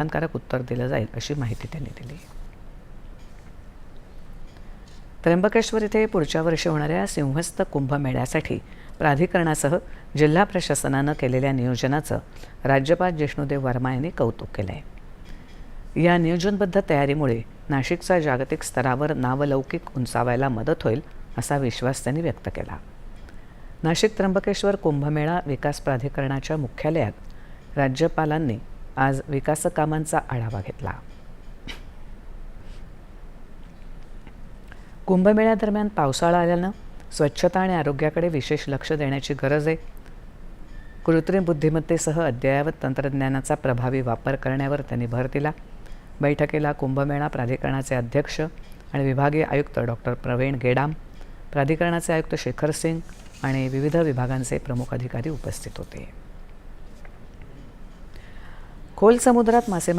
समाधानकारक उत्तर दिलं जाईल अशी माहिती त्यांनी दिली. त्र्यंबकेश्वर इथे पुढच्या वर्षी होणाऱ्या सिंहस्थ कुंभमेळ्यासाठी प्राधिकरणासह जिल्हा प्रशासनानं केलेल्या नियोजनाचं राज्यपाल जिष्णुदेव वर्मा यांनी कौतुक केलं आहे. या नियोजनबद्ध तयारीमुळे नाशिकचा जागतिक स्तरावर नावलौकिक उंचावायला मदत होईल असा विश्वास त्यांनी व्यक्त केला. नाशिक त्र्यंबकेश्वर कुंभमेळा विकास प्राधिकरणाच्या मुख्यालयात राज्यपालांनी आज विकासकामांचा आढावा घेतला. कुंभमेळ्यादरम्यान पावसाळा आल्यानं स्वच्छता आणि आरोग्याकडे विशेष लक्ष देण्याची गरज आहे. कृत्रिम बुद्धिमत्तेसह अद्ययावत तंत्रज्ञानाचा प्रभावी वापर करण्यावर त्यांनी भर दिला. बैठकीला कुंभमेळा प्राधिकरणाचे अध्यक्ष आणि विभागीय आयुक्त डॉक्टर प्रवीण गेडाम, प्राधिकरणाचे आयुक्त शेखर सिंग आणि विविध विभागांचे प्रमुख अधिकारी उपस्थित होते. खोल समुद्रात मासेमारी